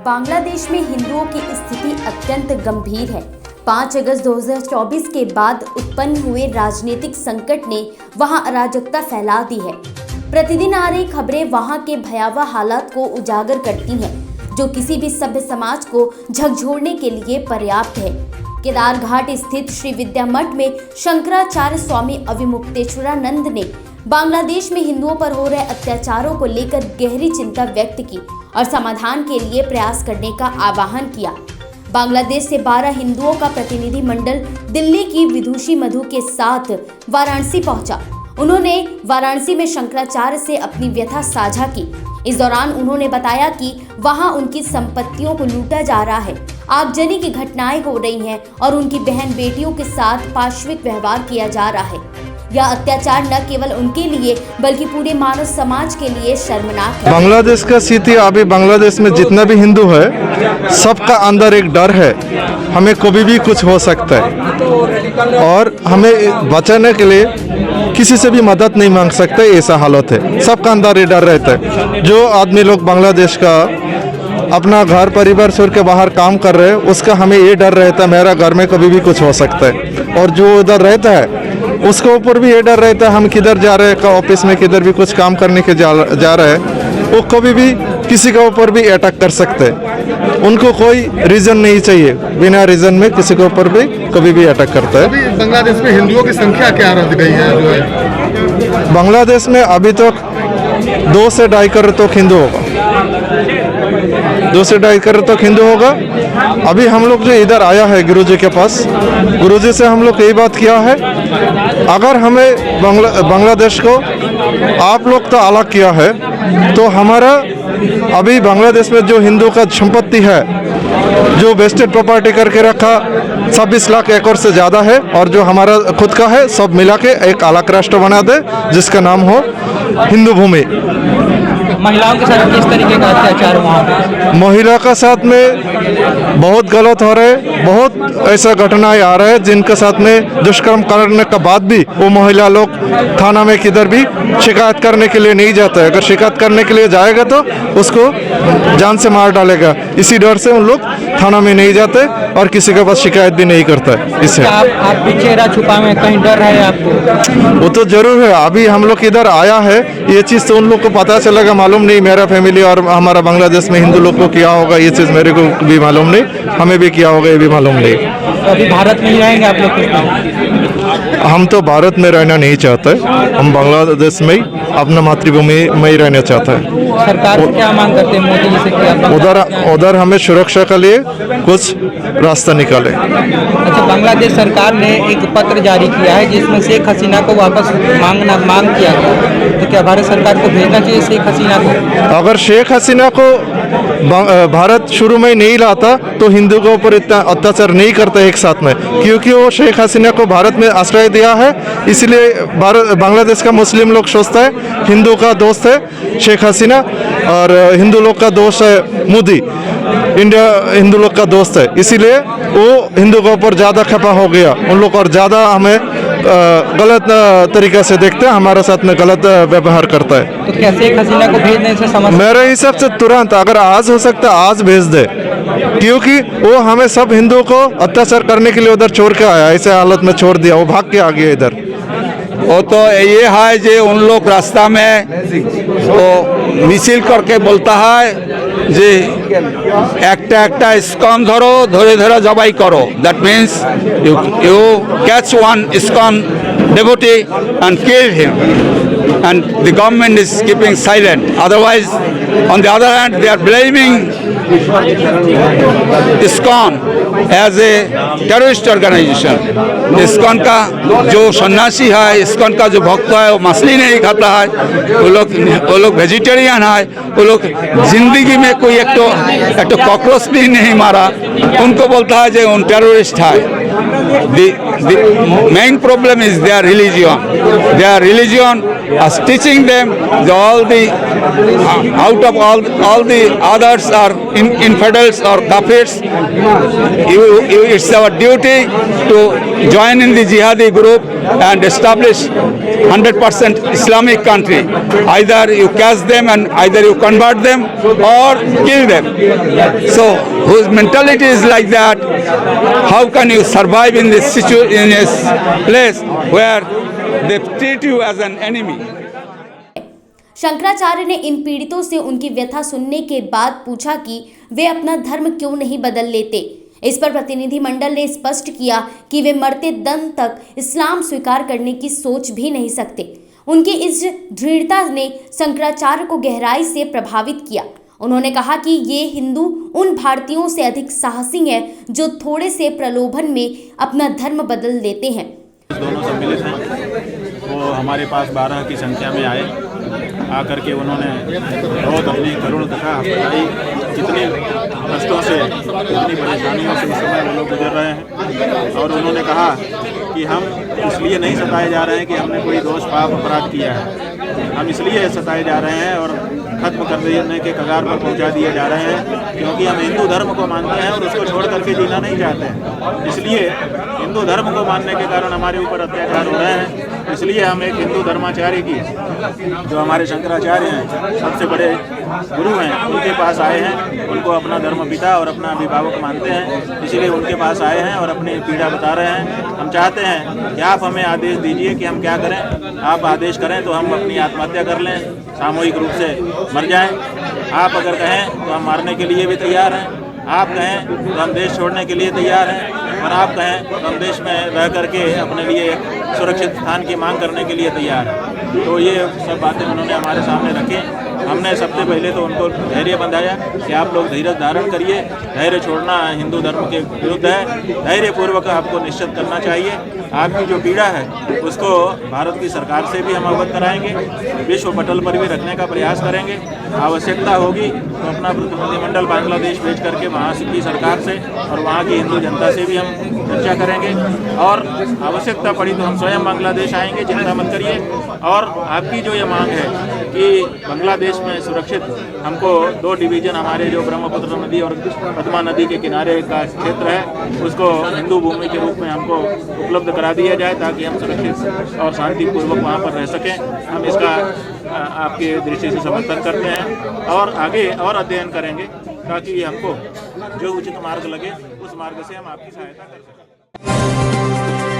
बांग्लादेश में हिंदुओं की स्थिति अत्यंत गंभीर है। 5 अगस्त 2024 के बाद उत्पन्न हुए राजनीतिक संकट ने वहां अराजकता फैला दी है। प्रतिदिन आ रही खबरें वहां के भयावह हालात को उजागर करती हैं, जो किसी भी सभ्य समाज को झकझोरने के लिए पर्याप्त है। केदार घाट स्थित श्री विद्या मठ में शंकराचार्य स्वामी अविमुक्तेश्वरानंद ने बांग्लादेश में हिंदुओं पर हो रहे अत्याचारों को लेकर गहरी चिंता व्यक्त की और समाधान के लिए प्रयास करने का आह्वान किया। बांग्लादेश से 12 हिंदुओं का प्रतिनिधि मंडल दिल्ली की विदुषी मधु के साथ वाराणसी पहुंचा। उन्होंने वाराणसी में शंकराचार्य से अपनी व्यथा साझा की। इस दौरान उन्होंने बताया कि वहां उनकी संपत्तियों को लूटा जा रहा है, आगजनी की घटनाएं हो रही हैं और उनकी बहन बेटियों के साथ पाशविक व्यवहार किया जा रहा है। यह अत्याचार न केवल उनके लिए बल्कि पूरे मानव समाज के लिए शर्मनाक है। बांग्लादेश का स्थिति अभी बांग्लादेश में जितना भी हिंदू है सबका अंदर एक डर है, हमें कभी भी कुछ हो सकता है और हमें बचाने के लिए किसी से भी मदद नहीं मांग सकते, ऐसा हालत है। सबका अंदर ये डर रहता है। जो आदमी लोग बांग्लादेश का अपना घर परिवार छोड़ के बाहर काम कर रहे हैं उसका हमें ये डर रहता है मेरा घर में कभी भी कुछ हो सकता है, और जो उधर रहता है उसके ऊपर भी ये डर रहता है हम किधर जा रहे हैं, ऑफिस में किधर भी कुछ काम करने के जा रहे हैं, वो कभी भी किसी के ऊपर भी अटैक कर सकते हैं। उनको कोई रीज़न नहीं चाहिए, बिना रीज़न में किसी के ऊपर भी कभी भी अटैक करता है। अभी बांग्लादेश में हिंदुओं की संख्या क्या रह गई है? जो है बांग्लादेश में अभी तक 2 से 2.5 करोड़ तक हिंदू होगा, 2 से 2.5 करोड़ तक हिंदू होगा। अभी हम लोग जो इधर आया है गुरुजी के पास, गुरुजी से हम लोग यही बात किया है, अगर हमें बांग्लादेश को आप लोग तो अलग किया है तो हमारा अभी बांग्लादेश में जो हिंदू का संपत्ति है, जो वेस्टेड प्रॉपर्टी करके रखा 26 लाख एकड़ से ज़्यादा है, और जो हमारा खुद का है सब मिला के एक अलग राष्ट्र बना दे जिसका नाम हो हिंदू भूमि। महिलाओं के साथ किस तरीके का अत्याचार वहाँ पे? महिला का साथ में बहुत गलत हो रहे, बहुत ऐसा घटनाएं आ रहे हैं जिनके साथ में दुष्कर्म करने के बाद भी वो महिला लोग थाना में किधर भी शिकायत करने के लिए नहीं जाता है। अगर शिकायत करने के लिए जाएगा तो उसको जान से मार डालेगा, इसी डर से उन लोग थाना में नहीं जाते और किसी के पास शिकायत भी नहीं करता है। इससे आप चेहरा छुपा में कहीं डर है आपको? वो तो जरूर है। अभी हम लोग इधर आया है, ये चीज़ तो उन लोग को पता चलेगा, मालूम नहीं मेरा फैमिली और हमारा बांग्लादेश में हिंदू लोग को किया होगा, ये चीज़ मेरे को भी मालूम नहीं, हमें भी किया होगा ये भी मालूम नहीं। तो अभी भारत में ही रहेंगे आप लोग? हम तो भारत में रहना नहीं चाहते, हम बांग्लादेश में ही अपना मातृभूमि में ही रहना चाहते हैं। सरकार से क्या मांग करते हैं मोदी जी से कि उधर हमें सुरक्षा के लिए कुछ रास्ता निकाले। अच्छा, बांग्लादेश सरकार ने एक पत्र जारी किया है जिसमें शेख हसीना को वापस मांग किया गया, तो क्या भारत सरकार को भेजना चाहिए शेख हसीना को? अगर शेख हसीना को भारत शुरू में नहीं लाता तो हिंदू के ऊपर इतना अत्याचार नहीं करता एक साथ में, क्योंकि वो शेख हसीना को भारत में आश्रय दिया है, इसलिए बांग्लादेश का मुस्लिम लोग सोचता है हिंदू का दोस्त है शेख हसीना और हिंदू लोग का दोस्त है मोदी, इंडिया हिंदू लोग का दोस्त है, इसीलिए वो हिंदू के ऊपर ज़्यादा खपा हो गया उन लोग और ज़्यादा हमें गलत तरीके से देखते हैं, हमारे साथ में गलत व्यवहार करता है। तो क्या शेख हसीना को भेजने से समझ? मेरे हिसाब से तुरंत अगर आज हो सकता है आज भेज दे, क्योंकि वो हमें सब हिंदुओं को अत्याचार करने के लिए उधर छोड़ के आया, ऐसे हालत में छोड़ दिया, वो भाग के आ गया इधर। वो तो ये है जो उन लोग रास्ता में वो मिছিল करके बोलता है যে একটা একটা ইসকন ধরো, ধরে ধরে জবাই করো। That means you catch one ISKCON devotee and kill him, and the government is keeping silent. Otherwise, on the other hand, they are blaming ISKCON as a terrorist organization. ISKCON का जो सन्यासी है, ISKCON का जो भक्त है वो मछली नहीं खाता है, वो लोग वेजिटेरियन है, वो लोग जिंदगी में कोई एक तो कॉकरोच भी नहीं मारा, उनको बोलता है जो उन टेररिस्ट है। the main problem is their religion. Their religion is teaching them all the out of all the others are infidels or kafirs. It's our duty to join in the jihadi group and establish 100% Islamic country. Either you catch them and either you convert them or kill them. So whose mentality is like that, how can you survive in this in this place where they treat you as an enemy? Shankaracharya ने इन पीड़ितों से उनकी व्यथा सुनने के बाद पूछा कि वे अपना धर्म क्यों नहीं बदल लेते। इस पर प्रतिनिधिमंडल ने स्पष्ट किया कि वे मरते दम तक इस्लाम स्वीकार करने की सोच भी नहीं सकते। उनकी इस दृढ़ता ने शंकराचार्य को गहराई से प्रभावित किया। उन्होंने कहा कि ये हिंदू उन भारतीयों से अधिक साहसी हैं जो थोड़े से प्रलोभन में अपना धर्म बदल देते हैं। दोनों सम्मिलित हैं, वो हमारे पास 12 की संख्या में आए। आकर के उन्होंने बहुत अपनी करुण कथा बताई, कितने कष्टों से, कितनी परेशानियों से इस समय वो लोग गुजर रहे हैं। और उन्होंने कहा कि हम इसलिए नहीं सताए जा रहे हैं कि हमने कोई दोष पाप अपराध किया है, हम इसलिए सताए जा रहे हैं और खत्म कर देने के कगार पर पहुंचा दिए जा रहे हैं क्योंकि हम हिंदू धर्म को मानते हैं और उसको छोड़ करके जीना नहीं चाहते हैं। इसलिए हिंदू धर्म को मानने के कारण हमारे ऊपर अत्याचार हो रहे हैं। इसलिए हम एक हिंदू धर्माचार्य की, जो हमारे शंकराचार्य हैं, सबसे बड़े गुरु हैं, उनके पास आए हैं। उनको अपना धर्म पिता और अपना अभिभावक मानते हैं, इसलिए उनके पास आए हैं और अपनी पीड़ा बता रहे हैं। हम चाहते हैं कि आप हमें आदेश दीजिए कि हम क्या करें। आप आदेश करें तो हम अपनी आत्महत्या कर लें, सामूहिक रूप से मर जाएं। आप अगर कहें तो हम मारने के लिए भी तैयार हैं, आप कहें तो हम देश छोड़ने के लिए तैयार हैं, और आप कहें तो हम देश में रह करके अपने लिए एक सुरक्षित स्थान की मांग करने के लिए तैयार हैं। तो ये सब बातें उन्होंने हमारे सामने रखी। हमने सबसे पहले तो उनको धैर्य बंधाया कि आप लोग धीरज धारण करिए, धैर्य छोड़ना हिंदू धर्म के विरुद्ध है, धैर्यपूर्वक आपको निश्चित करना चाहिए। आपकी जो पीड़ा है उसको भारत की सरकार से भी हम अवगत कराएंगे, विश्व पटल पर भी रखने का प्रयास करेंगे। आवश्यकता होगी तो अपना प्रतिनिधिमंडल बांग्लादेश भेज करके वहाँ की सरकार से और वहाँ की हिंदू जनता से भी हम चर्चा करेंगे, और आवश्यकता पड़ी तो हम स्वयं बांग्लादेश आएंगे, चिंता मत करिए। और आपकी जो ये मांग है कि बांग्लादेश में सुरक्षित हमको 2 डिवीज़न हमारे जो ब्रह्मपुत्र नदी और पद्मा नदी के किनारे का क्षेत्र है उसको हिंदू भूमि के रूप में हमको उपलब्ध करा दिया जाए ताकि हम सुरक्षित और शांतिपूर्वक वहाँ पर रह सकें। हम इसका आपके दृष्टि से समर्थन करते हैं और आगे और अध्ययन करेंगे ताकि हमको जो उचित मार्ग लगे उस मार्ग से हम आपकी सहायता कर सकें।